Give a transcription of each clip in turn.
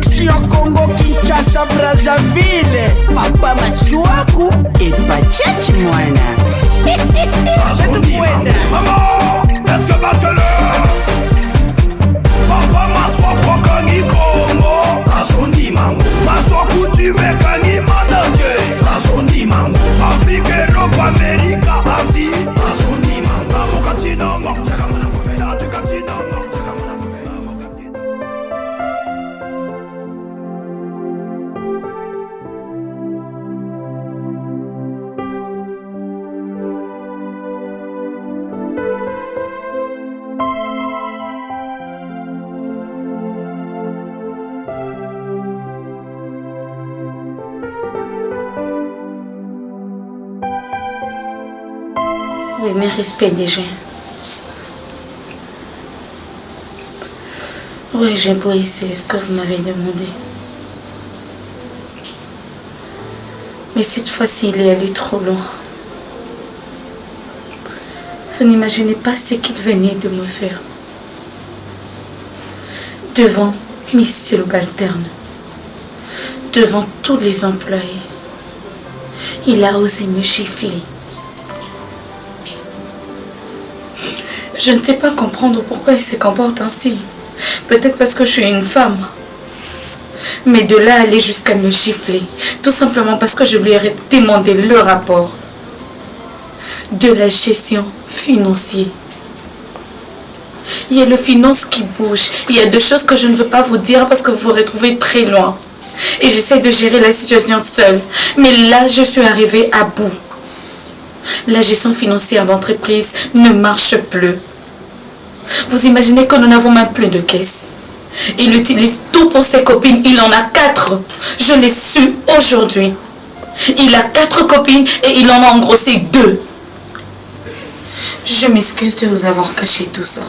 Connexion Congo Kinshasa Brazzaville. Papa Masuaku et Pachachi Mwana. Maman, est-ce que battez-le? Papa Masuaku Kangi Congo. Asondi Mango. Masuaku tu veux Kangi Mandaje. Asondi Mango. Afrique, Europe, Amérique, Asie. Asondi Mango. Amokatinongo. Chakamana Kofela, Tukatinongo. Chakamana Kofela, Mokatinongo. Oui, mes respects déjà. Oui, j'ai beau essayer ce que vous m'avez demandé. Mais cette fois-ci, il est allé trop loin. Vous n'imaginez pas ce qu'il venait de me faire. Devant Miss Subalterne, devant tous les employés, il a osé me gifler. Je ne sais pas comprendre pourquoi il se comporte ainsi. Peut-être parce que je suis une femme. Mais de là aller jusqu'à me gifler, tout simplement parce que je lui ai demandé le rapport de la gestion financière. Il y a le finance qui bouge. Il y a deux choses que je ne veux pas vous dire parce que vous vous retrouvez très loin. Et j'essaie de gérer la situation seule. Mais là, je suis arrivée à bout. La gestion financière d'entreprise ne marche plus. Vous imaginez que nous n'avons même plus de caisse. Il utilise tout pour ses copines. Il en a 4. Je l'ai su aujourd'hui. Il a 4 copines et il en a engrossé 2. Je m'excuse de vous avoir caché tout ça.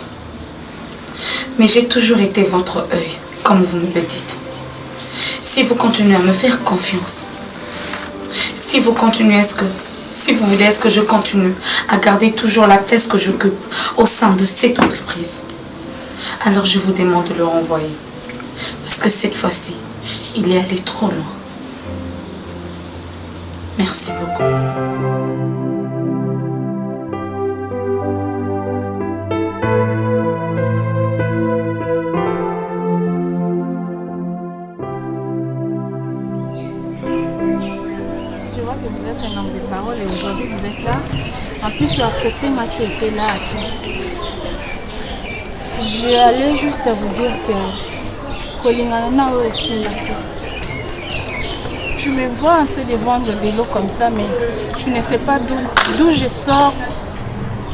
Mais j'ai toujours été votre œil, comme vous me le dites. Si vous continuez à me faire confiance, si vous voulez, est-ce que je continue à garder toujours la place que j'occupe au sein de cette entreprise? Alors je vous demande de le renvoyer. Parce que cette fois-ci, il est allé trop loin. Merci beaucoup. Et aujourd'hui vous êtes là. En plus, je apprécie Mathieu était là. Je allais juste vous dire que Kolingana aussi là. Tu me vois en train de vendre de l'eau comme ça, mais tu ne sais pas d'où je sors,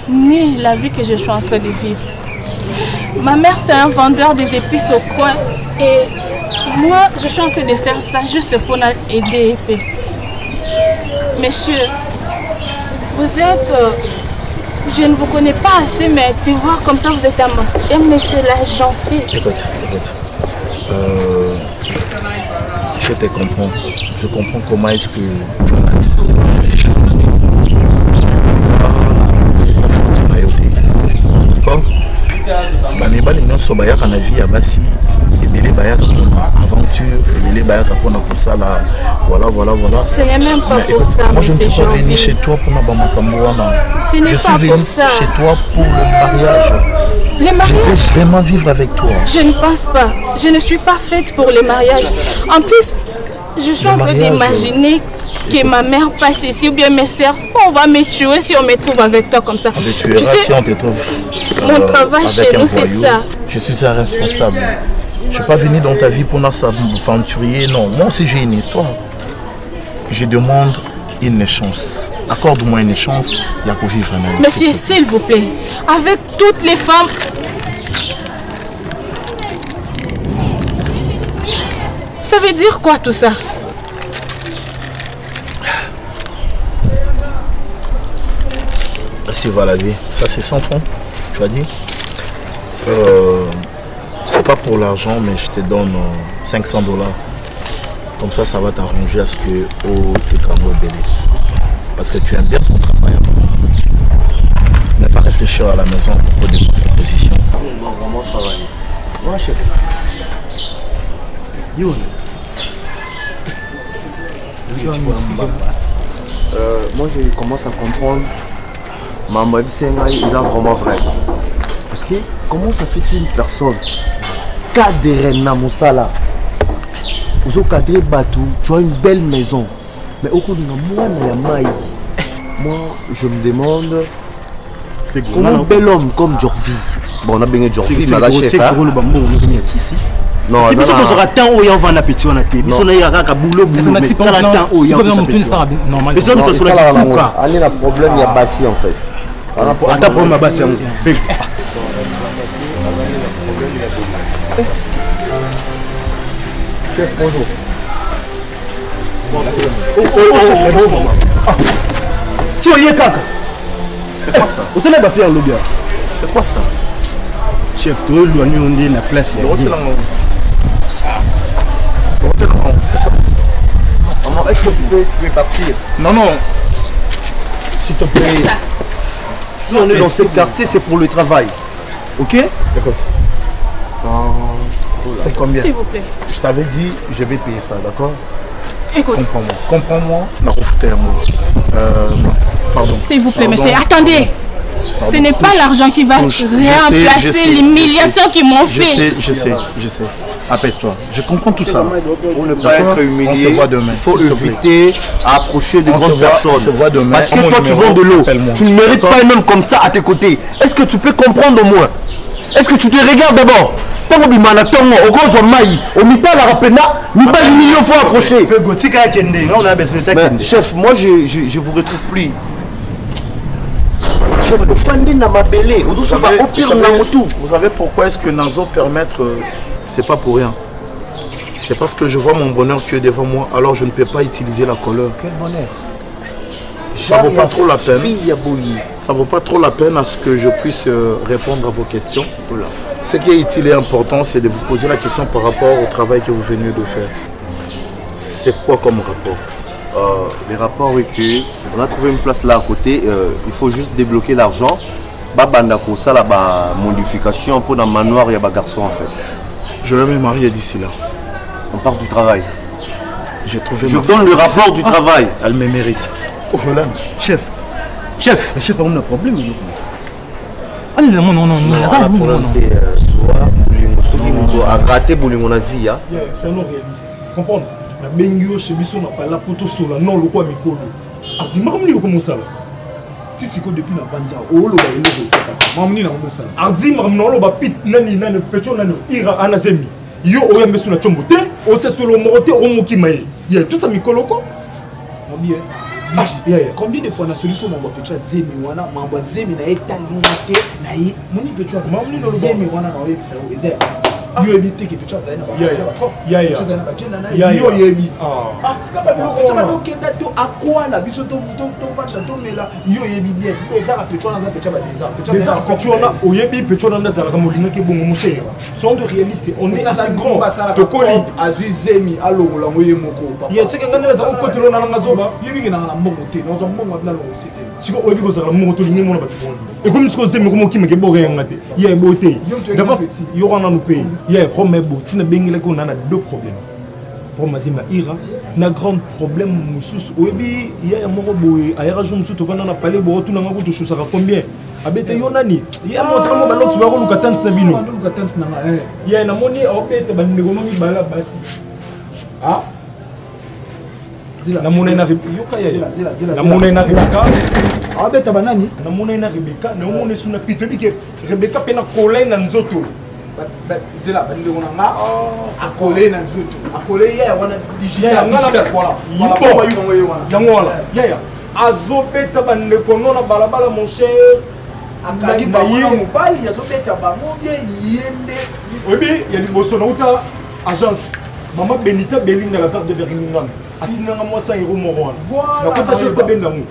ni la vie que je suis en train de vivre. Ma mère, c'est un vendeur des épices au coin. Et moi, je suis en train de faire ça juste pour aider Épée. Monsieur, vous êtes... je ne vous connais pas assez, mais tu vois, comme ça, vous êtes un monsieur là, gentil. Écoute. Je te comprends. Je comprends comment est-ce que tu analyses les choses. Ça fonctionne à yoté. D'accord? Mais les gens bayaka na vie à Bassi, et les bayaka pour aventure, et les bayaka pour ça là. Voilà. Ce n'est même pas pour ça. Moi je ne suis pas venu chez toi pour Nabamakamboana. Je suis venu chez toi pour le mariage. Les mariages? Je vais vraiment vivre avec toi. Je ne pense pas. Je ne suis pas faite pour les mariages. En plus, je suis en train d'imaginer que ma mère passe ici ou bien mes soeurs, on va me tuer si on me trouve avec toi comme ça. On te tuera si on te trouve. Mon travail chez nous, c'est ça. Je suis un responsable. Je ne suis pas venu dans ta vie pour s'aventurier. Non, moi aussi j'ai une histoire. Je demande une chance. Accorde-moi une chance, il y a pour vivre un an. Monsieur, s'il vous plaît, avec toutes les femmes. Ça veut dire quoi tout ça? C'est voilà la vie. Ça c'est 100 francs, tu as dit. C'est pas pour l'argent, mais je te donne 500 $. Comme ça, ça va t'arranger à ce que tu travailles belé. Parce que tu aimes bien ton travail. Ne pas réfléchir à la maison à propos des propositions. On va vraiment travailler. Moi, chef. Moi je commence à comprendre. Maman il est vraiment vrai. Parce que comment ça fait-il une personne cadrée dans mon salaire? Vous avez cadré Batou, tu as une belle maison. Mais au cours de moi je me demande comment un bel homme comme Jorvi. Bon, on a bien Jorvi, mais la chef. Non, c'est pour ça qu'on aura temps où il y a un appétit on a été. Mais on a eu un boulot boulot. Mais temps où il y a un appétit. Normal. Mais ça nous sur la pouka. On a un problème, il y a Bassi en fait. On a un problème à Bassi. Chef, bonjour. C'est quoi ça? Vous savez pas faire le gars. C'est quoi ça? Chef, tu es loin de la place. Maman, est-ce que tu peux partir? Non, non. S'il te plaît. Si on est dans ce quartier, c'est pour le travail. Ok? Écoute. C'est combien? S'il vous plaît. Je t'avais dit, je vais payer ça, d'accord? Écoute. Comprends-moi. Comprends-moi. Non, pardon. S'il vous plaît, Pardon. monsieur. Attendez. Ce n'est pas l'argent qui va remplacer l'humiliation qu'ils m'ont fait. Je sais. Apaise-toi. Je comprends tout ça. Pour ne pas être humilié, on se voit demain. Il faut éviter à approcher de grandes personnes. On se voit demain. Parce que toi, tu vends de l'eau. Tu ne mérites pas un homme comme ça à tes côtés. Est-ce que tu peux comprendre au moins? Est-ce que tu te regardes d'abord? Chef, moi je vous retrouve plus. Chef, vous savez pourquoi est-ce que Nazo permettre, c'est pas pour rien. C'est parce que je vois mon bonheur qui est devant moi, alors je ne peux pas utiliser la couleur. Quel bonheur. Ça vaut pas trop la peine. Ça vaut pas trop la peine à ce que je puisse répondre à vos questions. Ce qui est utile et important, c'est de vous poser la question par rapport au travail que vous venez de faire. C'est quoi comme rapport? Les rapports avec eux, on a trouvé une place là à côté, il faut juste débloquer l'argent. Babandako, ça la modification pour dans le manoir, il y a des garçons en fait. Je vais me marier d'ici là. On part du travail. J'ai trouvé. Je donne le rapport du travail. Elle me mérite. Oh, je l'aime. Chef, le chef a un problème. Ah non, non, non, non, non, à gratter pour mon avis. C'est un non réaliste. Comprendre? La bengio chez Bisson n'a pas la poto sur la non le quoi mikolo. Ardi mamni comment ça là? Si c'est que depuis la banja, oh le baïlo. Mamni na comment ça là? Ardi mamno le bapit nani nani pecho nani ira anazemi. Yo oyambe sur la chombote, on sait sur le morote au mokimaye. Il y a tout ça mikolo quoi? Bien. Combien de fois na solution mamba pecha zemi wana mamba zemi na etalite na yi moni pecha mamni no zemi wana na yebisa eza yo ebite ke pecha zaina ba pecha zaina ba tena na yo yebi pecha ba dokenda to akwana biso to vacha to mela yo yebi bien eza ka pecha na za pecha ba déjà pecha na oyebi pecha na za ka molinga ke bongo moshe sont de réalistes on est assez grand to koli azui zemi alongola moye moko il y a ce que ngana za ko telo na ngazoba yebi ke na mbongo te na zo mbongo na longo sese siko oyebi ko za mbongo to lingi mona ba tukondi et comme siko zemi ko mokima ke borenga te il y a beauté d'abord il y aura dans nos pays il y a problème tina bengile ko na deux problèmes pour mazima ira na grand problème mususu oyebi il y a moko boye ayara jo mususu to kana na parler bo tuna ngako to chosaka combien abete yo nani ya mo saka mo ba lox ba ko luka tante na bino luka tante na ya na moni obete ba ndeko mo bala basi ah na mona na yoka ya na mona na Rebecca abeta banani na mona na Rebecca na mona suna pito bike Rebecca pena kolai na nzoto zela bande on nga akole na nzoto akole ya wana digital voilà yipo yangola ya azobeta bande kono na balabala mon cher akaki ba yina mobali azobeta bango bien yende obi ya liboso na uta agence mama Benita Belinda la table de Birmingham atinanga moi 100 € mon roi na kota juste benda mu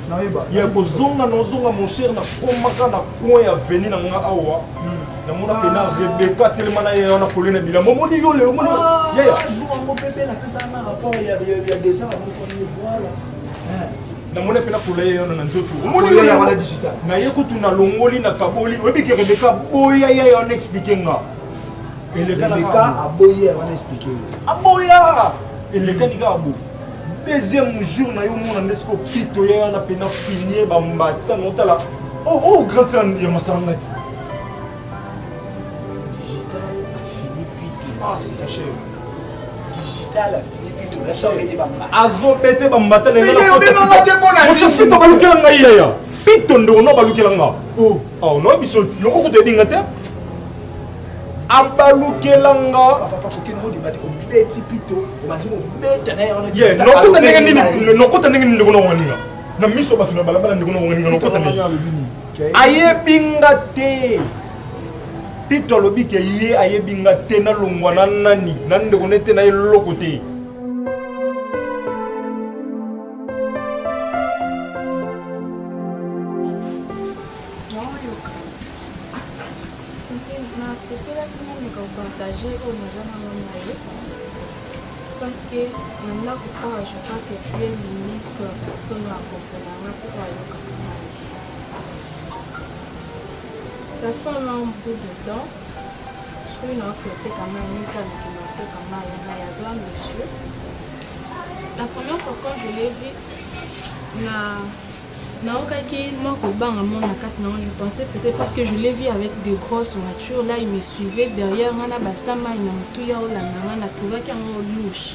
ya ko zonga mon cher na komaka na coin ya venir na nga awa na mona pena Rebecca tellement na ya na kolena bila momoni yo le mona ya jour mon bébé na pesa na rapport ya des ans on voilà na mona pena kolaya yo na nzoto momoni yo ya wala digital na ye ko tuna longoli na kaboli obi ke Rebecca boya ya on expliquer nga Rebecca aboye on expliquer. Aboya. Elekani abo. Deuxième jour na yo mona nesko pito ya na pena finir ba mbata notala. Oh grand san ya masangati. Digital a fini pito. C'est cher. Digital a fini pito. La chambre était bamba. Azo bete ba mbata na ngala. Moi pito balukela ngai ya. Pito ndo no balukela nga. Oh no bisoti. Loko ko te dinga te. Abalukelanga papa ko kino di bati ko beti pito o bantu ko beta na yo ye nokota ndenge nini nokota ndenge nini ngono waninga na miso batu na balabala ndenge ngono waninga nokota ndenge ayebinga te pito lobi ke ye ayebinga te na longwa na nani na ndeko nete na eloko te parce que maintenant pourquoi je crois que tu es l'unique personne à comprendre pourquoi ça fait un bout de temps je suis une autre côté quand même une femme qui m'a fait comme ça il y a deux monsieur la première fois quand je l'ai vu je pensais peut-être parce que je l'ai vu avec de grosses voitures. Là, il me suivait derrière. Il y a trouvé qu'il y a un louche.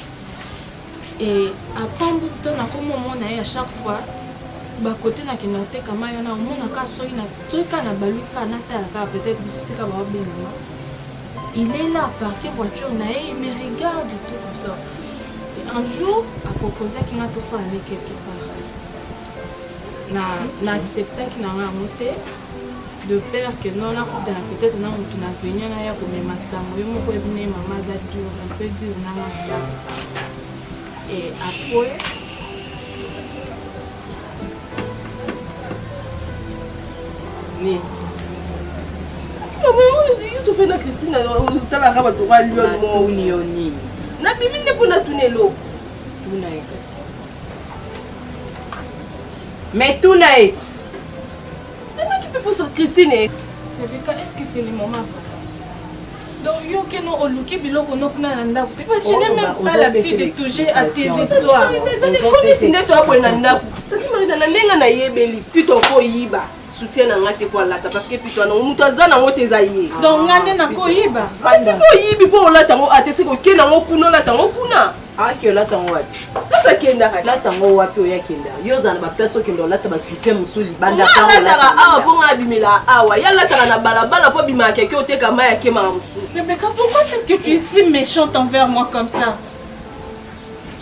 Et après un bout de temps, à chaque fois, côté na kinote kama yana mona ka so ina truka na baluka na ta peut-être c'est ka ba bien. Il est là parqué voiture na il me regarde tout comme ça. Et un jour, à proposer qu'il m'a tout fait avec quelque part. Na accepté qu'il n'a pas monté de peur que non là peut-être non tu n'as venu là ya comme massa moi mon quoi venir maman ça dur un peu dur na et après mais si maman na Christine tala raba to ba lion mo unioni na bimi ne pour la tunelo tuna mais tout n'a été. Comment tu peux pour sur Christine? Rebecca, est-ce que c'est le moment? Donc, il y a que nous look biloko no kuna nanda. Tu n'es même pas l'habitude de toucher à tes histoires. Combien c'est toi pour nanda? Tu m'as dit nanda na yebeli plutôt ko yiba. Soutien na ngate pour la parce que plutôt na mutaza na ngote zaye. Donc ngande na ko yiba. Parce que yibi pour la tango atese ko ke na ngokuno la tango kuna. Ah que la tango wapi. Là kenda là sango wapi oya kenda. Yo za na ba personne kenda la taba soutien musuli banda tango. La tara ah bon abimela awa. Ya la tara na balabala po bima keke oteka maya kema musu. Rebecca, pourquoi est-ce que tu es si méchante envers moi comme ça?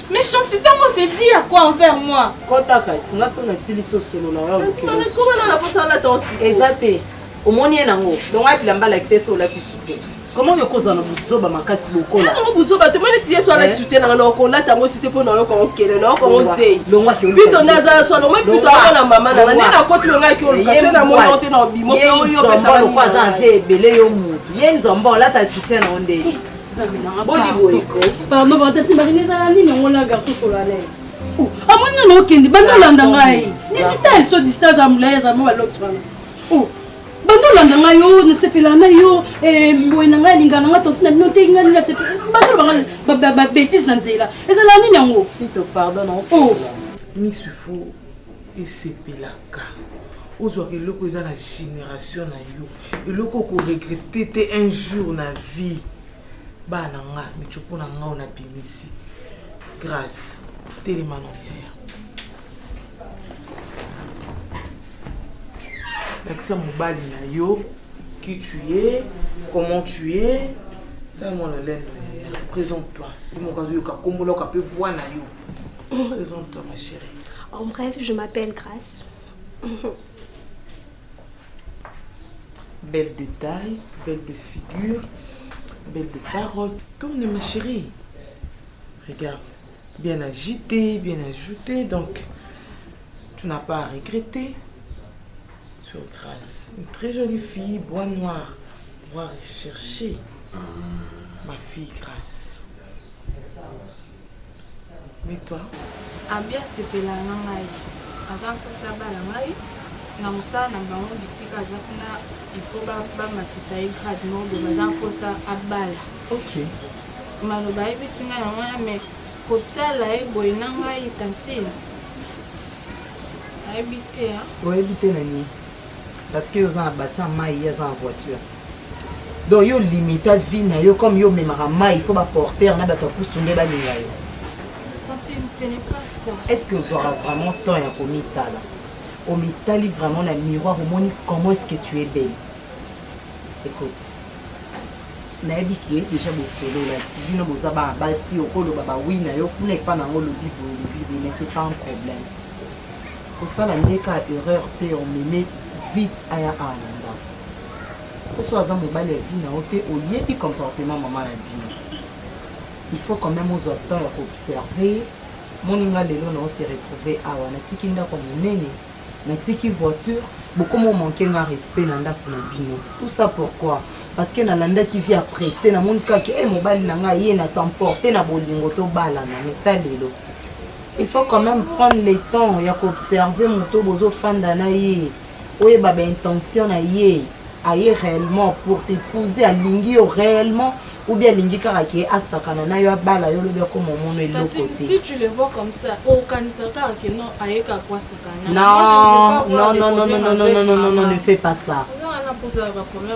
Méchanceté, moi c'est dit à quoi envers moi? Quand t'as cassé, là son asili solo na yo. Comment on a pas ça là ton exact. Au moins y en a ngo. Donc à pilamba l'accès sur la soutien. Comment yo koza na buzoba makasi boko là? Non buzoba te mona tiye so la soutien na ko la tango soutien pour na yo ko kele na ko ozei. Longwa ki pito naza so lo moi pito na mama na na ko tu nga ki o ka na mo yote na bimo ko yo pesa lo kwa za ze ebele yo mutu. Ye nzomba la ta soutien na onde. Pardon, peut-être Marine ça ni on la garde sur la lèvre. Ah moi non okende bando landa ngai. Digital so digital za mulaye za mo lox bana. Oh. Bando landa ngai yo ne sepela na yo boina ngai lingana ngato na note ngai na sepela. Bando ba bêtise na nzela. Ezala nini yango? Pito pardon non so. Misufo et sepelaka. Ozwa ke loko eza na génération na yo. Et loko ko regretter un jour na vie. Bana nga michupo na nga ona bimisi grâce télémano yaya l'accès mobile na yo qui tu es comment tu es ça moi le lendo présente-toi mon cas yo ka kombola ka peut voir na yo présente-toi ma chérie. En bref, je m'appelle Grâce. Belle de taille, belle de figure, belle de parole. Tourne ma chérie. Regarde, bien agité, bien ajouté. Donc, tu n'as pas à regretter. Sur Grâce, une très jolie fille, bois noir. On va rechercher ma fille Grâce. Mais toi? Ah bien, c'est la langue. Azan ko saba la mai. na mosala na bango bisika aza kuna ifo bamakisa ye grade moko baza mposa abala. Ok. maloba ayebisi ngai yango wana me kotala ye boye na ngai tantine ayebi te. Oyebi te nani parce que oza na bassin mai ye aza en voiture donc yo limita vie na yo comme yo memaka mai il faut baporter na bato apusunde balinga yo. Tantine, ce n'est pas ça. Est-ce que vous aurez vraiment temps ya komitala omitali vraiment na miroir omoni comment est-ce que tu es belle. Écoute nayebi ke déjà bosolola bino boza bana basi okoloba bawi na yo kuna epa nango lobi boye mais c'est pas un problème osala ndeka erreur te omeme vite aya alanda oso aza mobali ya vi na yo te oyebi comportement mama na bino il faut quand même ozwa temps ya koobserve moninga lelo na ose retrouve awa natiki ndako monene natiki voiture bokomo manke nga respect na ndako na bino. Tout ça pourquoi? Parce que nalanda qui vit apprécier na mon kaki e mobali na nga ye na s'emporter na bolingo to bala na metalelo. Il faut quand même prendre le temps ya observer moto bozo fanda na ye. Oye baba intention na ye aye réellement pour t'épouser à lingi réellement ou bien lingi karaki asakana na yo bala yo lobe comme mon eloko te. Si tu le vois comme ça, aucun certain que non aye ka quoi sakana. Non, ne fais pas ça.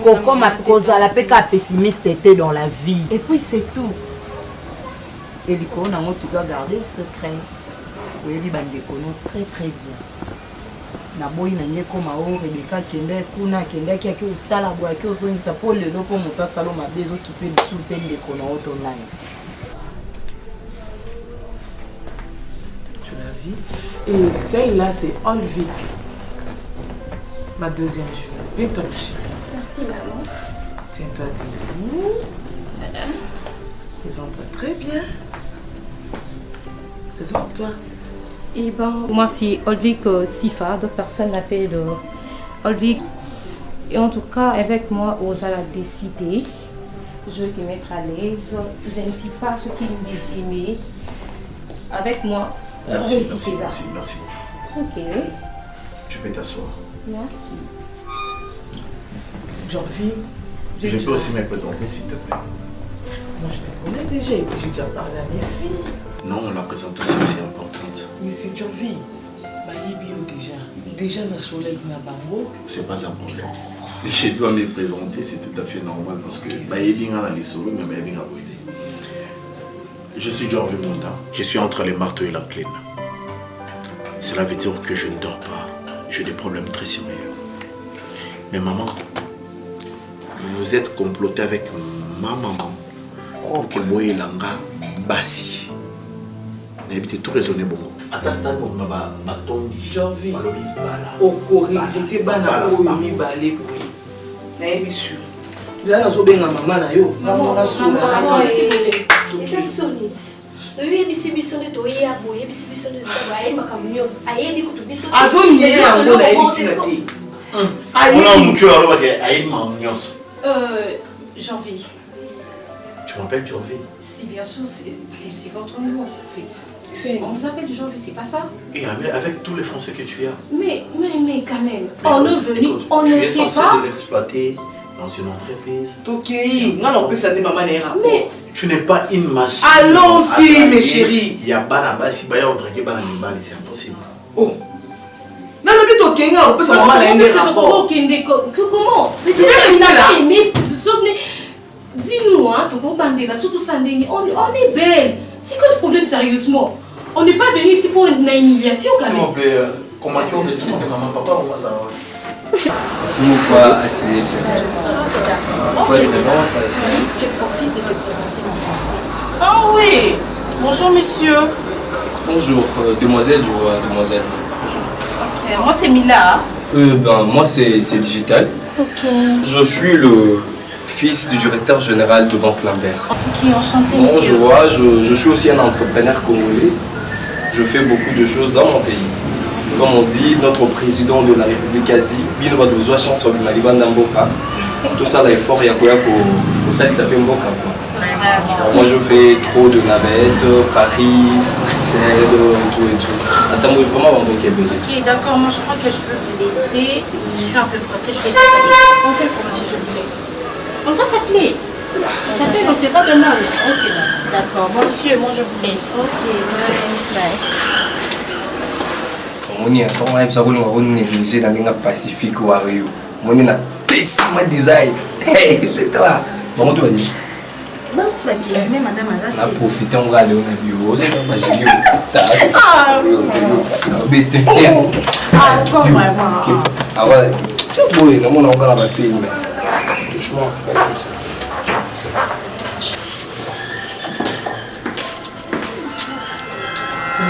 Coco m'a causé la péka pessimiste était dans la vie. Et puis c'est tout. Et du coup, tu dois garder le secret. Oui, il va très très bien. Na boy na nyeko mao Rebecca kende kuna kende ki aki usala bo aki ozongisa po lelo po moto asalo mabezo qui peut dissoudre les kona auto online. Tu l'as vu? Et celle-là c'est Olvic. Ma deuxième jument. Viens toi ma chérie. Merci maman. Tiens-toi debout. Présente-toi très bien. Présente-toi. Et ben, moi c'est Olvic Sifa, d'autres personnes l'appellent Olvic. Et en tout cas, avec moi, Osa a décidé, je vais te mettre à l'aise. Je ne sais pas ce qu'il me dit, mais avec moi, merci beaucoup. Ok. Tu peux t'asseoir. Merci. Jean-Philippe, je peux aussi me présenter s'il te plaît. Moi je te connais déjà et puis j'ai déjà parlé à mes filles. Non, la présentation c'est importante. Mais c'est Jean-Philippe, déjà le soleil n'a pas beau. C'est pas un problème. Je dois me présenter, c'est tout à fait normal parce que je suis Georges Monda. Je suis entre les marteaux et l'encline. Cela veut dire que je ne dors pas. J'ai des problèmes très sérieux. Mais maman, vous êtes comploté avec ma maman pour que Boye Langa bassi. Mais tout raisonné bon. À ta stade, on m'a battu. Jean-Philippe, au Corée, j'étais bana au mi balé pour lui. N'est-ce sûr. Vous allez nous obéir à maman na yo. Maman na so. C'est solide. Oui, bisi biso de toye aboye, bisi biso de travailler makamnyos. Ayebi kutu biso. Azoni ye yango na ebitinate. On a mon cœur alors que aïe mamnyos. Janvier. Tu m'appelles Janvier? Si bien sûr, c'est votre nom en fait. On vous appelle Janvier, c'est pas ça? Et avec tous les Français que tu as. Mais quand même, on est venu, on ne sait pas. Tu es censé l'exploiter dans une entreprise. Ok, non, on peut s'en maman mais tu n'es pas une machine. Allons-y, mes chéris. Il y a Banaba, si Baya on drague Banaba, c'est impossible. Oh. Non, mais tu es on peut s'en maman comment? Mais dis-nous, hein, surtout Sandini, on est belle. C'est quoi le problème sérieusement? On n'est pas venu ici pour une humiliation quand même. S'il vous plaît, comment tu as respecté maman, papa ou moi ça va? Ou pas assigner ce il faut être vraiment sage. Je profite de te présenter mon français. Ah oui. Bonjour monsieur. Bonjour, demoiselle, je vois, demoiselle. Ok, moi c'est Mila. Moi c'est Digital. Ok. Je suis le fils du directeur général de Banque Lambert. Ok, enchanté Bon, monsieur. je vois, je suis aussi un entrepreneur congolais. Je fais beaucoup de choses dans mon pays. Comme on dit, notre président de la République a dit Bino va besoin chance sur le Maliban d'Amboka. Tout ça là est fort, il y a quoi pour ça il s'appelle Mboka. Moi je fais trop de navettes, Paris, C'est tout et tout. Attends, comment on va manquer bébé? Ok, d'accord, moi je crois que je peux vous laisser. Je suis un peu pressée, je vais laisser aller. On fait comment je vous laisse? On va s'appeler. S'appeler, on sait pas de mal. Ok, d'accord. Moi, monsieur, moi je vous laisse. Ok, bye. Moni attends, on va négliger dans les Pacifique ou à Rio. Moni n'a pissima design. Hey, c'est là. Comment tu vas dire? Bon, tu vas dire, mais madame Azat. On a profité, on va aller au bureau. C'est pas génial. Ah, toi vraiment. Ah ouais, tu es beau, on a encore la film. Touche-moi.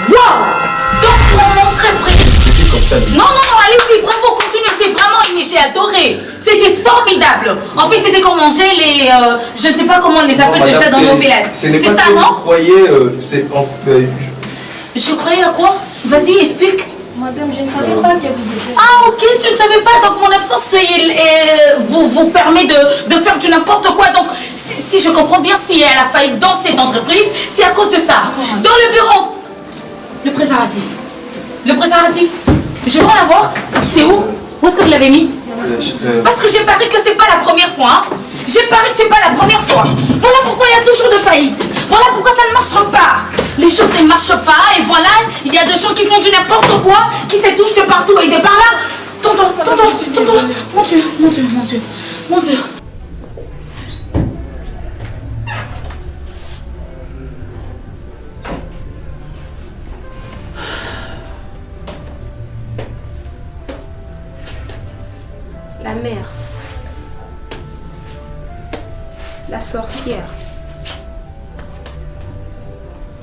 Wow! Donc mon entreprise. Non, non, allez-y, bravo, continuez, j'ai adoré. C'était formidable. En fait, c'était comme manger les... je ne sais pas comment on les appelle déjà dans nos villages. C'est ça, non? Vous croyez, Je croyais à quoi? Vas-y, explique. Madame, je ne savais pas que vous étiez... Ah, ok, tu ne savais pas, donc mon absence vous permet de faire du n'importe quoi. Donc, si je comprends bien, s'il y a la faillite dans cette entreprise, c'est à cause de ça. Dans le bureau, le préservatif. Le préservatif, je veux en avoir. C'est où? Où est-ce que vous l'avez mis? Parce que j'ai parié que c'est pas la première fois. Hein. J'ai parié que c'est pas la première fois. Voilà pourquoi il y a toujours de faillite. Voilà pourquoi ça ne marche pas. Les choses ne marchent pas et voilà, il y a des gens qui font du n'importe quoi, qui se touchent de partout et de par là. Tonton, mon Dieu, mon Dieu, mon Dieu, mon Dieu. La mère. La sorcière.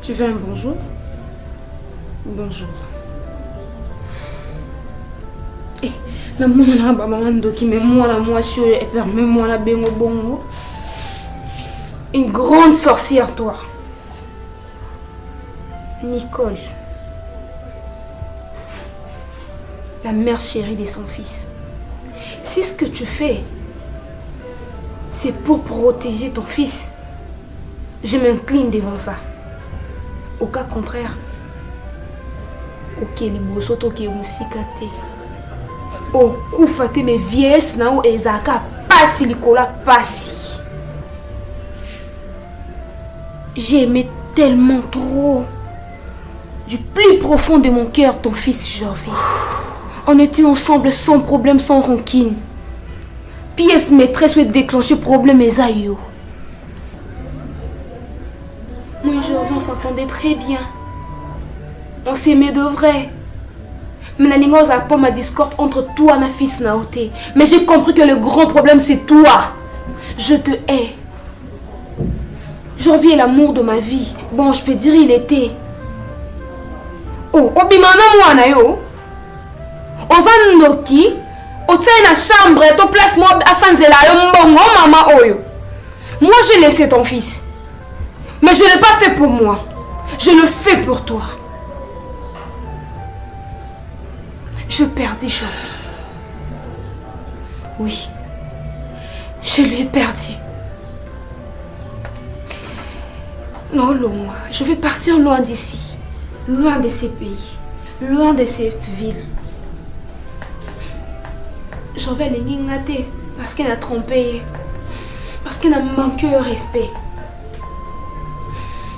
Tu veux un bonjour? Bonjour. Eh, la maman ba maman doki mais moi la moi sur et permets-moi la bengo bongo. Une grande sorcière toi. Nicole. La mère chérie de son fils. Si ce que tu fais, c'est pour protéger ton fils, je m'incline devant ça. Au cas contraire, ok, les bossos toke musikate. Au coup faté mes vieilles nao ezaka passi likola passi. J'aimais tellement trop, du plus profond de mon cœur, ton fils Jorvi. On était ensemble sans problème, sans rancune. Pièce maîtresse souhaite déclencher problème et zaïo. Moi et Jorvi, on s'entendait très bien. On s'aimait de vrai. Mais la ligne a pas ma discorde entre toi et ma fils Naoté. Mais j'ai compris que le grand problème c'est toi. Je te hais. Jorvi est l'amour de ma vie. Bon, je peux dire il était. Oh, obimana mwana yo. Ozandoki, otsai na chambre, to place moi à Sanzela, mbongo maman oyo. Moi j'ai laissé ton fils. Mais je ne l'ai pas fait pour moi. Je le fais pour toi. Je perdis Jorvi. Oui. Je lui ai perdu. Non, loin. Je vais partir loin d'ici. Loin de ces pays. Loin de cette ville. J'en vais les ningate parce qu'elle a trompé. Parce qu'elle a manqué au respect.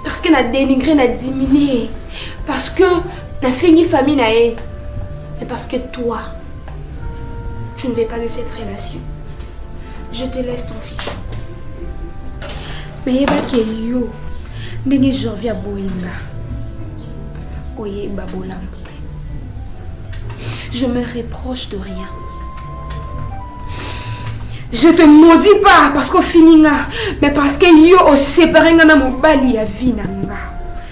Parce qu'elle a dénigré, elle a diminué. Parce que elle a fini famille nae. Mais parce que toi, tu ne veux pas de cette relation. Je te laisse ton fils. Mais yeba ke yo, ndenge Jorvi a boinga. Oye babolamte. Je me reproche de rien. Je te maudis pas parce qu'on finit là, mais parce que yo o séparé na mobali ya vie nanga.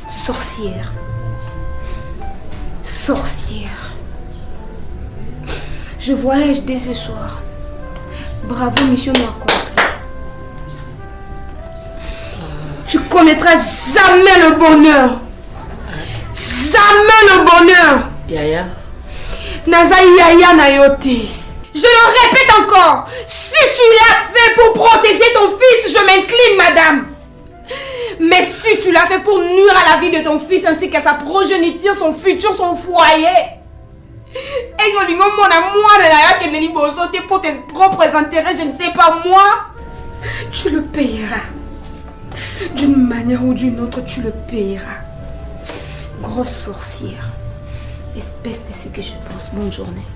Sorcière. Sorcière. Je voyage dès ce soir. Bravo, mission accomplie. Tu connaîtras jamais le bonheur. Jamais le bonheur. Yaya. Naza Yaya Nayoti. Je le répète encore. Si tu l'as fait pour protéger ton fils, je m'incline, madame. Mais si tu l'as fait pour nuire à la vie de ton fils ainsi qu'à sa progéniture, son futur, son foyer. Et pour tes propres intérêts, je ne sais pas moi. Tu le payeras. D'une manière ou d'une autre, tu le payeras. Grosse sorcière. Espèce de ce que je pense. Bonne journée.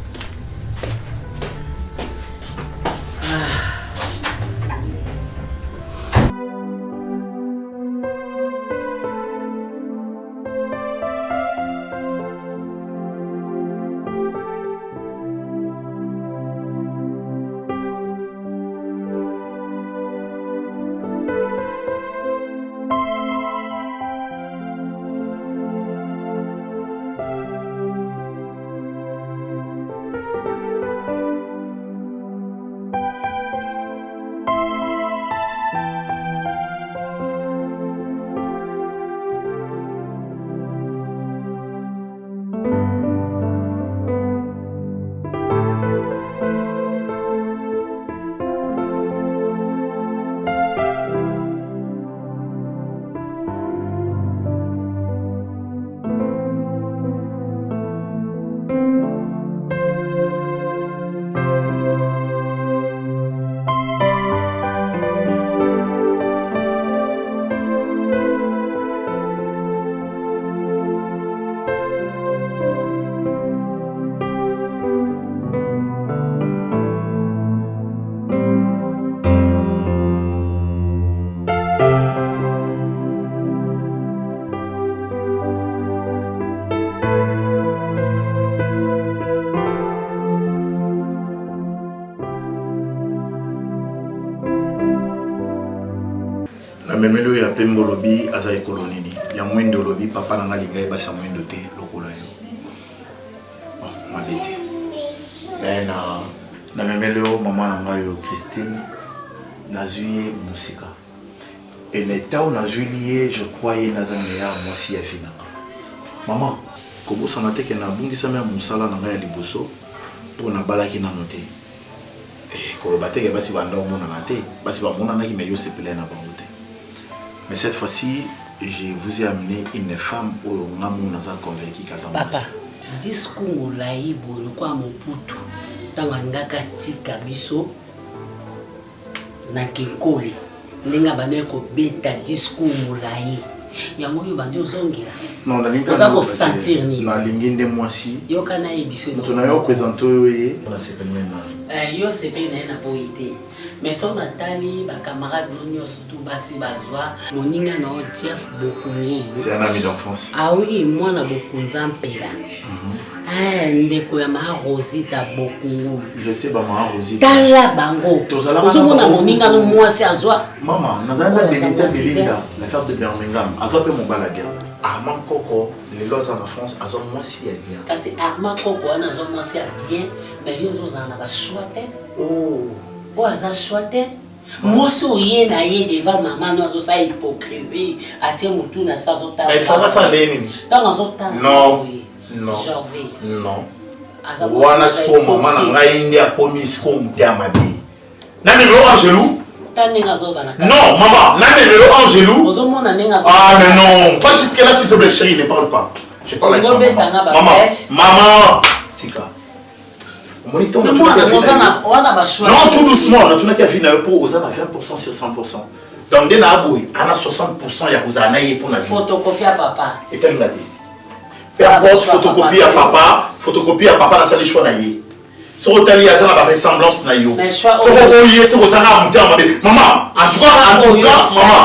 Memelo ya pembo lobi aza ekolonini ya mwendo lobi papa nanga lingai basa mwendo te lokola yo mabete na memelo mama nanga yo Christine nazui musika et netao nazui je croyais nazangea moi si ya finanga maman kobo sana te ke na bungisa me musala nanga ya liboso pour na balaki na note et ko bateke basi banda mona na te basi ba mona na ki meyo se pele na bango. Mais cette fois-ci, je vous ai amené une femme au Ngamou Naza convaincu Kazamasi. Papa, discours laï bolo kwa moputu tanganga tika biso na kinkoli ndinga bane ko beta discours laï yango yo bande ozongela. Non, na linga za ko sentir ni. Na linginde mwasi. Yo kana ebiso no. Tuna yo présenter yoye na sepemena. Yo sepemena na boité. Mais son Nathalie, ma camarade Nonio, surtout Bassi Bazwa, mon Ninga no Jeff Bokungo. C'est un ami d'enfance. Ah oui, moi na Bokunzan Pela. Ah, ndeko ya ma Rosita Bokungo. Je sais ba ma Rosita. Tala bango. Ozomona mon Ninga no mwasi azwa. Maman, nazana Benita Belinda, la femme de Birmingham, azwa pe mon balaga. Armand Coco, les lois en France, azwa mwasi ya bien. Kasi Armand Coco ana azwa mwasi ya bien, mais yo zozana ba choite. Oh. Bon, ça soit moi, si rien n'a devant maman, nous avons ça hypocrisie. Attends, mon tour, ça mais il faut ça aller. Non, non, non. Wana siko maman na ngai ndi akomi siko mutama bi. Na numéro Angelou? Non, maman, na numéro Angelou? Ah, mais non, pas jusque là s'il te plaît, chérie, ne parle pas. Je parle avec maman. Maman, Tika. Non, tout doucement, on a tout qu'à finir pour aux 20% sur 100%. Donc, dès là, on a 60% ya kuzanaye pour la vie. Photocopie à papa. Et tel m'a dit. Faire poste photocopie à papa dans sa choix naïe. Sur l'hôtel, il y a ça la ressemblance naïe. Sur l'hôtel, sur l'hôtel, maman, en tout cas, maman.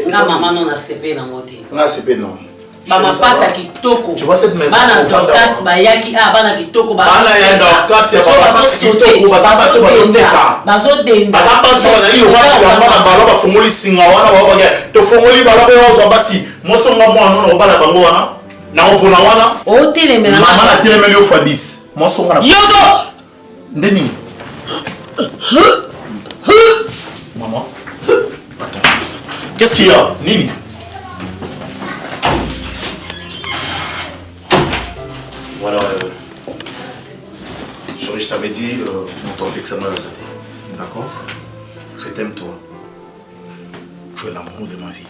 Non, maman, non, on a CP dans mon thé. On a CP, non. Maman passe à Kitoko. Tu vois cette maison. Bana Dorcas Bayaki ah bana Kitoko bana ya Dorcas ya papa Kitoko bazapa so bazoteka. Bazodenda. Bazapa so bazali wana bana balo ba fongoli singa wana ba ba to fongoli balo ba zo basi. Moso ngamo no bana bango wana. Na opona wana. O telemela. Maman na telemela fois 10. Moso ngana. Yozo. Ndeni. Maman. Attends. Qu'est-ce qu'il y a? Nini? Voilà, je t'avais dit, ton examen va s'arrêter. D'accord? Je t'aime toi. Tu es l'amour de ma vie.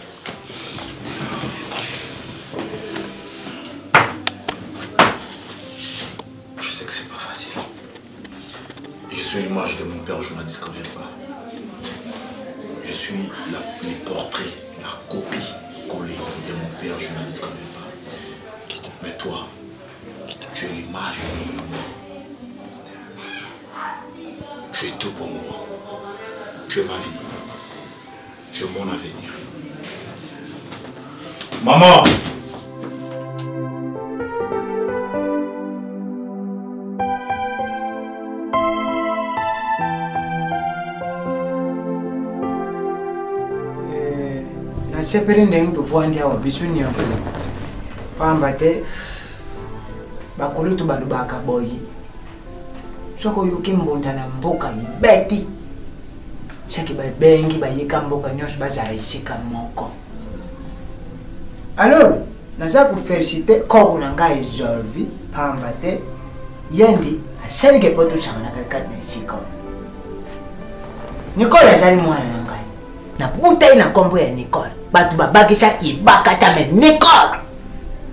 suis l'image de mon père, je ne la disconnais pas. Je suis les portraits, la copie collée de mon père, je ne la disconnais pas. Mais toi, tu es l'image de mon amour. Tu es tout pour moi. Tu es ma vie. Tu es mon avenir. Maman! Sepere ndenge tovandi awa biso nyonso pamba te bakolo to balobaka boyi soki oyoki mbonda na mboka libeti soki babengi bayika mboka nyonso bazala esika moko. Alors naza kofélicite koko na ngai Jorvi pamba te yendi asalike po tosanganaka kati na esika Nicole azali mwana na ngai na butai na kombo ya Nicole. Bato babakisa ibakata mais Nicole,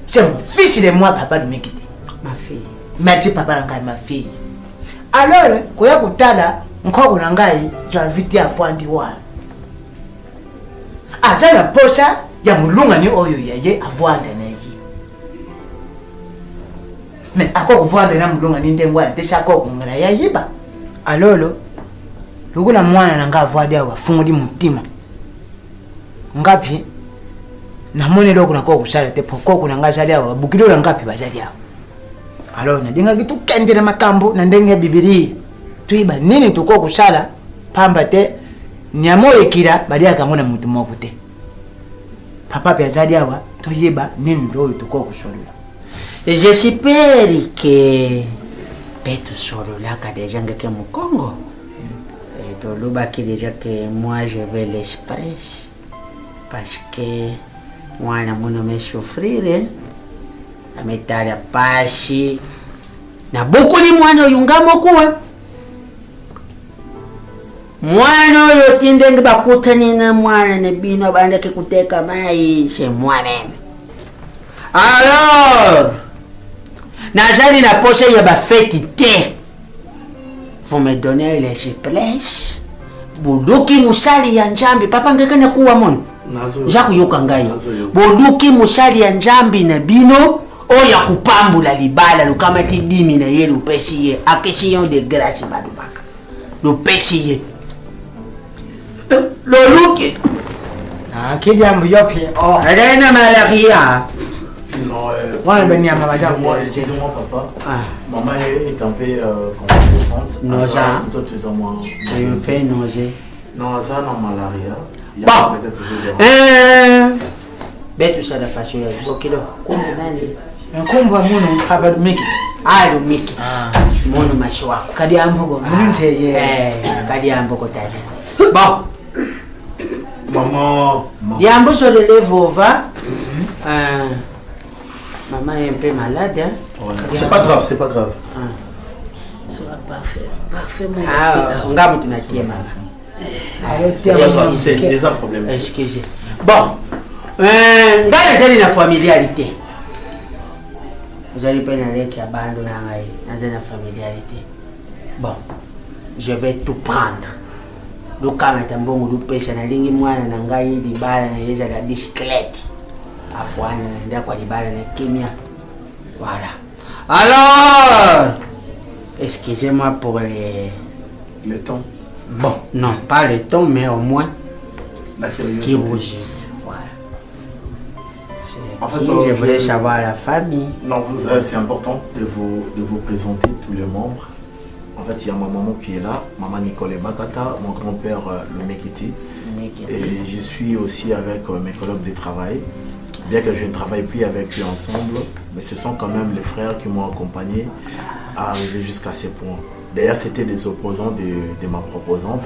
c'est mon fils de moi, papa de Mekiti. Ma fille. Merci papa Nangai, ma fille. Alors, koya kutala nkoko Nangai, j'ai envie de avandi wana. Aza na posa ya mulunga ni oyo yaye avanda na yi. Mais ako vanda na mulunga ni ndengwa te sako ngana yayiba. Alolo, lugula mwana nanga avandi awa fungudi mutima. Ngapi namone loko nako kusala te poko kuna ngazali awa bukidolo ngapi bazali awa. Alors nadinga kitu kende na makambo na ndenge Biblia tuiba nini tuko kusala pamba te nyamo ekira bali akamona mutu moko te papa pe azali awa toyeba nini ndo tuko kusolola. J'espère que petu solola ka déjà ngeke mu Congo. Et to loba ki déjà que moi je vais l'express. Parce que mwana muno me souffrir ametala pasi na beaucoup li mwana yungamo kuwa mwana oyo tindenge bakutani na mwana ne bino bandeke kuteka mai c'est moi-même. Alors nazali na poche ya ba fête te, vous me donnez les souplesses buluki musali ya njambi papa ngeka na kuwa mono Jaku yoka ngai boluki musali ya njambi na bino oya kupambula libala lukama ti dimi na ye lupesi ye akession de grâce badubaka lupesi ye loluki kidi ambu yopi arena malaria. Non, excusez-moi papa. Maman est un peu convalescente. Nausea. Elle fait nausée. Non, ça non malaria. Bon, betu sana façon ya bokilo kumbe nani nkombo muno papa Meki Meki mono mashwa kadi ambogo munze ye kadi ambogo tata. Bon maman diambo sur le vova maman est un peu malade hein? C'est pas grave, c'est pas grave. Sera parfait mon petit ngamu tunakie mama. C'est des problèmes. Excusez. Bon, ngala jali na familiarité. Vous allez pas aller qui abandonne dans une familiarité. Bon, je vais tout prendre. Le kamata mbongo du pesa na lingi mwana na ngai libala na yeza la bicyclette. Afwana nda kwa libala na kimia. Voilà. Alors, excusez-moi pour le temps. Bon, non, pas le temps, mais au moins qui rougit. Voilà. En fait, je voulais savoir la famille. Non, c'est important de vous présenter tous les membres. En fait, il y a ma maman qui est là, maman Nicole Bakata, mon grand-père le Mekiti. Et je suis aussi avec mes collègues de travail. Bien que je ne travaille plus avec eux ensemble, mais ce sont quand même les frères qui m'ont accompagné à arriver jusqu'à ces points. D'ailleurs, c'était des opposants de ma proposante.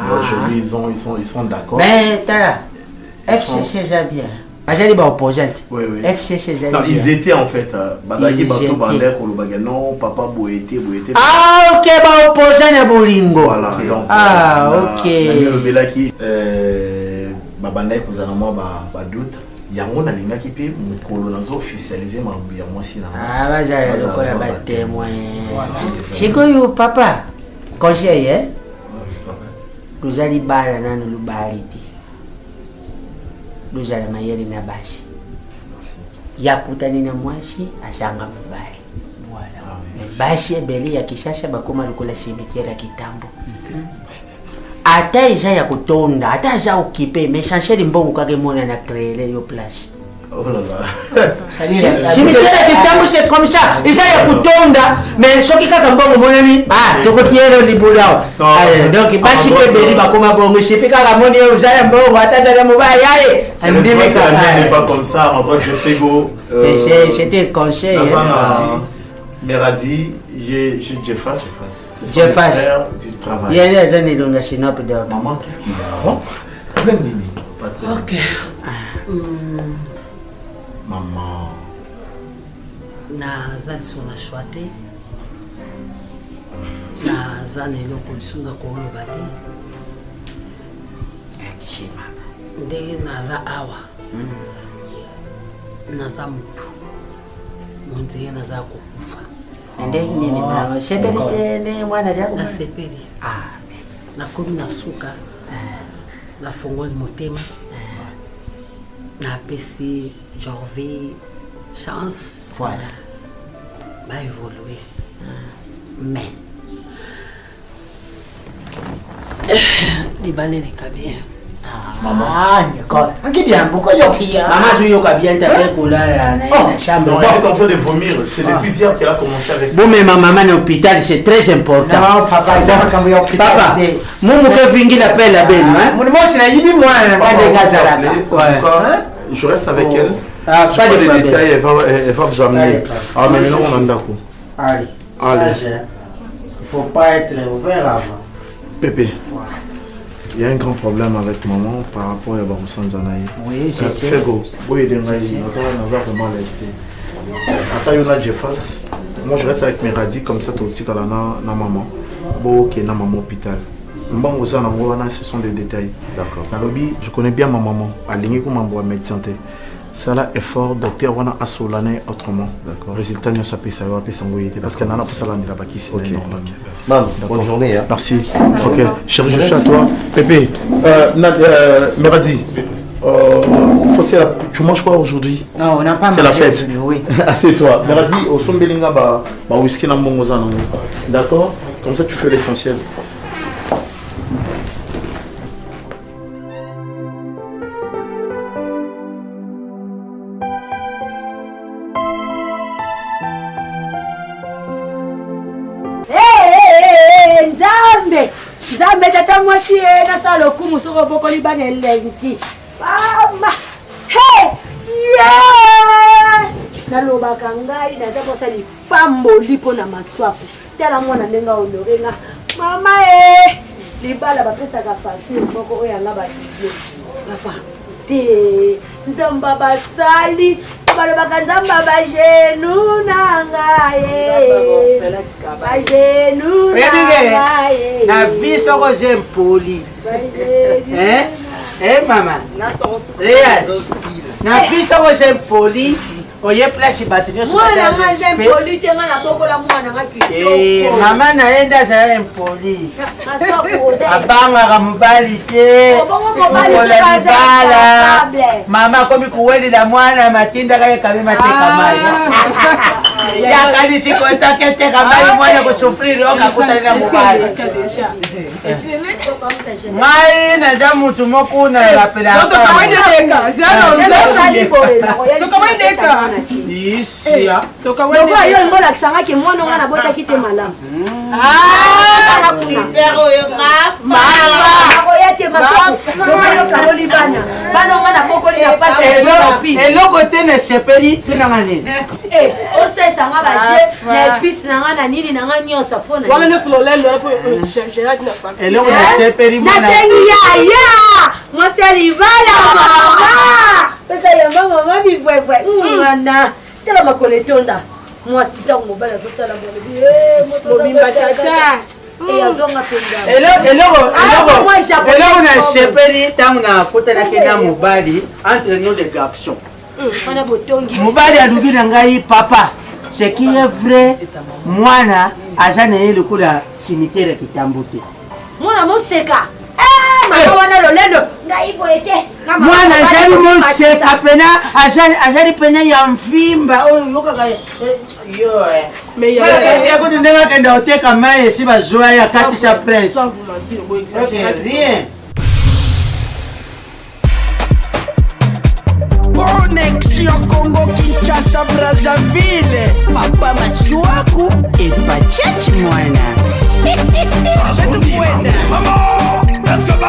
Mais aujourd'hui, ils sont d'accord. Mais t'as FCC Javier. Bazali ba opposante. Oui. FCC Javier. Non, ils étaient en fait. Bazali bato bandé kolobaga non, papa boété. Ah ok, ba opposant na bolingo. Voilà, donc. Ok. Le belaki babandé kozana moi ba doute. Yango na linga ki pe mukolo nazo officialiser mambo ya mwasi na. Bazali lokola ba témoin. Sikoyo papa. conseil hein tozali bala nano lubali te tozala mayele na basi yakutani na mwasi asanga mobali basi ebele ya kisasa bakoma lokola cimetière ya kitambo ata eza ya kotonda ata aza okipe mais essentiel mbongo kaka emona na créele yo place. Oh là là. Cimetière ya kitambo c'est comme ça eza ya kotonda mais soki kaka mbongo monani tokotielo libulao donc basi mpe ebeli bakoma bongo sipi kaka moni oyo oza ya mbongo ata aza na mobali ale n'est pas comme ça, en tant que Fego. C'était le conseil. Meradi, j'ai Jeffas. C'est son frère du travail. Il y a des années dans la Chinois. Maman, qu'est-ce qu'il y a? Ok. Maman. Naza lisuna shwate. Naza neloko lisuna koloba te. Akishima. Ndenge naza awa naza mutu monzeye naza kokufa ndenge nini mama sepeli mwana zako nasepeli nakomi na suka nafongoli motema napesi Jorvé chance voilà baévolue mais libala eleka bien. Maman, d'accord. Pourquoi il y a maman, je yoka bien ta chambre. Non, elle est en train de vomir. C'est depuis hier qu'elle a commencé avec ça. Bon, mais ma maman est à l'hôpital, c'est très important. Non, papa, il va quand même papa, mon frère Vingi l'appelle la belle. Mon nom, c'est Naïbi, moi, je reste avec elle. Pas de détails, elle va vous amener. Ah, mais maintenant, on en a d'accord. Allez. Allez. Il ne faut pas être ouvert avant. Pépé. Il y a un grand problème avec maman par rapport à Baroussan Zanaï. Oui, c'est ça. Fego, oui, il y a vraiment resté. Attends, il y a Jeffas. Moi, je reste avec mes radis comme ça, tout aussi, quand on a maman. Bon, ok, na maman hôpital. Ce sont des détails. D'accord. Dans le lobby, je connais bien ma maman. Aligné comme un médecin. Ça là effort docteur wana asolane autrement. D'accord. Résultat nous ça peut ça va sangoyité parce que nana pour ça là on pas qui c'est normalement. Mam, bonne journée hein. Merci. OK. Chérie, je suis à toi. Pépé, Meradi. Tu manges quoi aujourd'hui? Non, on n'a pas mangé. C'est la fête. Oui. Assieds-toi. Meradi, au son belinga ba whisky na mbongoza na. D'accord? Comme ça tu fais l'essentiel. Nzambe tata mwasi na lokumu soko boko libane lengi mama hey yeah nalobaka ngai naza kosali pamboli mpo na maswaku tala mwana ndenge olorenga mama libala bapesaka facture moko oyo anga badie papa te nzamba basali balobaka nzamba bagenu na ngai bagenu na ngai na biso ko jempoli mama na biso ko jempoli oye place batinyo so mwana nga jempoli te nga nabokola mwana nga kitoko mama naenda azala empoli abangaka mobali te mokola libala mama akomi kuwelela mwana matindaka ye kabe mateka mai yakalisi kotaka eteka mai mwana kosufrire okakutani na mobali ngai naza mutu moko nalapelaka isia lokola yo ngolakisangaki mwana nga nabotaki te malamu akoya te masoyokaloli bana bana nga nabokoli na pasi eloko te nesepeli tunanga nini osesanga baje na episi nanga na nini nanga nyonso eloko nesepeli nasengi yaya mwasi libala mama pesa yamba mama bivwevwe ngana tala makolo etonda mwasi ntango mobali azotala mobimba tata eloko nasepeli ntango nakutanaki na mobali entre nous de garçon mobali alubi na ngai papa ce qui est vrai mwana aza na ye lokola cimetière kitambo te mwana moseka mama wana lolendo ngai boye te mwana azali moseka pena azali pena ya mvimba oyo yokaka yokote ndenge akenda oteka mai esi bazwa ya kati sa presse rien. Connexion Congo Kinshasa Brazzaville. Papa Masuaku et Pachechi Mwana. Maman, est-ce que